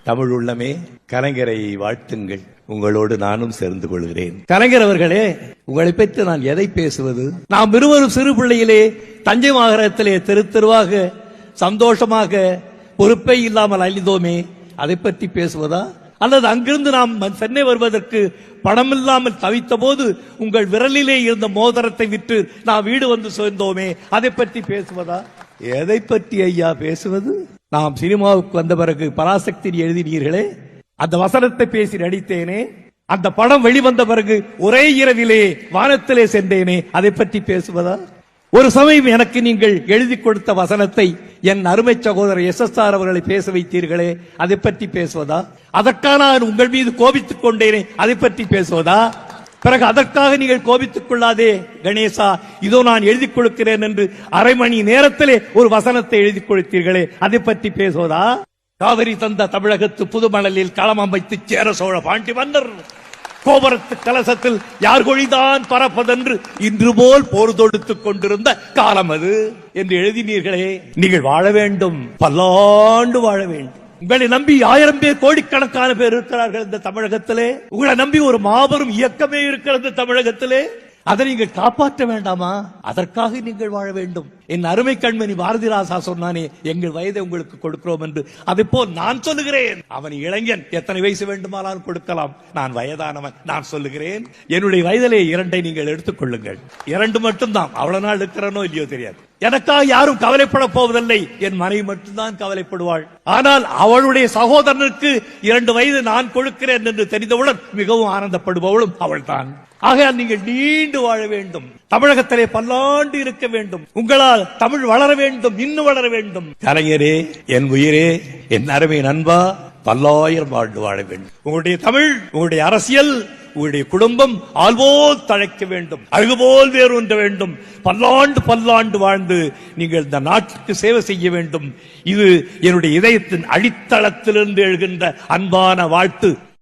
தமிழ் உள்ளமே, கலைஞரை வாழ்த்துங்கள். உங்களோடு நானும் சேர்ந்து கொள்கிறேன். கலைஞர் அவர்களே, உங்களை பற்றி நான் எதை பேசுவது? நாம் இருவரும் சிறு பிள்ளையிலே தஞ்சை மாநகரத்திலே தெரு தெருவாக சந்தோஷமாக பொறுப்பே இல்லாமல் அழிந்தோமே, அதை பற்றி பேசுவதா? அல்லது அங்கிருந்து நாம் சென்னை வருவதற்கு பணம் இல்லாமல் தவித்த போது உங்கள் விரலிலே இருந்த மோதிரத்தை விற்று நாம் வீடு வந்து சேர்ந்தோமே, அதை பற்றி பேசுவதா? எதை பற்றி ஐயா பேசுவது? நாம் சினிமாவுக்கு வந்த பிறகு பராசக்தி எழுதினீர்களே, அந்த வசனத்தை பேசி நடித்தேனே, அந்த படம் வெளிவந்த பிறகு ஒரே இரவிலே வானத்திலே சென்றேனே, அதை பற்றி பேசுவதா? ஒரு சமயம் எனக்கு நீங்கள் எழுதி கொடுத்த வசனத்தை என் அருமை சகோதரர் SSR அவர்களை பேச வைத்தீர்களே, அதை பற்றி பேசுவதா? அதற்காக நான் உங்கள் மீது கோபித்துக் கொண்டேனே, அதை பற்றி பேசுவதா? பிறகு அதற்காக நீங்கள் கோபித்துக் கொள்ளாதே கணேசா, இதோ நான் எழுதி கொடுக்கிறேன் என்று அரை மணி நேரத்திலே ஒரு வசனத்தை எழுதி கொடுத்தீர்களே, அதை பற்றி பேசுவதா? காவிரி தந்த தமிழகத்து புதுமணலில் களம் அமைத்து சேர சோழ பாண்டி மன்னர் கோபுரத்து கலசத்தில் யார் கொழிதான் பறப்பதென்று இன்று போல் போர் தொடுத்துக் கொண்டிருந்த காலம் அது என்று எழுதினீர்களே. நீங்கள் வாழ வேண்டும், பல்லாண்டு வாழ வேண்டும். உங்களை நம்பி 1000 பேர், கோடிக்கணக்கான பேர் இருக்கிறார்கள் இந்த தமிழகத்திலே. உங்களை நம்பி ஒரு மாபெரும் இயக்கமே இருக்கிறது தமிழகத்திலே. அதை நீங்கள் காப்பாற்ற வேண்டாமா? அதற்காக நீங்கள் வாழ வேண்டும். என் அருமை கண்மணி பாரதிராசா சொன்னானே, எங்கள் வயதை உங்களுக்கு கொடுக்கிறோம் என்று. அதை போல் நான் சொல்லுகிறேன், அவன் இளைஞன், எத்தனை வயசு வேண்டுமானால் கொடுக்கலாம். நான் வயதானவன். நான் சொல்லுகிறேன், என்னுடைய வயதிலே 2 நீங்கள் எடுத்துக் கொள்ளுங்கள். 2 மட்டும்தான். அவ்வளவு நாள் இருக்கிறனோ இல்லையோ தெரியாது. எனக்காக யாரும் கவலைப்பட போவதில்லை. என் மனைவி மட்டும்தான் கவலைப்படுவாள். ஆனால் அவளுடைய சகோதரனுக்கு 2 வயது நான் கொடுக்கிறேன் என்று தெரிந்தவுடன் மிகவும் ஆனந்தப்படுபவளும் அவள் தான். ஆகையால் நீங்கள் நீண்டு வாழ வேண்டும். தமிழகத்திலே பல்லாண்டு இருக்க வேண்டும். உங்களால் தமிழ் வளர வேண்டும், இன்னும் வளர வேண்டும். கலைஞரே, என் உயிரே, என் அருமை நண்பா, பல்லாயிரம் ஆண்டு வாழ வேண்டும். உங்களுடைய தமிழ், உங்களுடைய அரசியல், உங்களுடைய குடும்பம் ஆள்போல் தழைக்க வேண்டும், அழகுபோல் வேறொன்ற வேண்டும். பல்லாண்டு பல்லாண்டு வாழ்ந்து நீங்கள் இந்த நாட்டுக்கு சேவை செய்ய வேண்டும். இது என்னுடைய இதயத்தின் அடித்தளத்திலிருந்து எழுகின்ற அன்பான வாழ்த்து.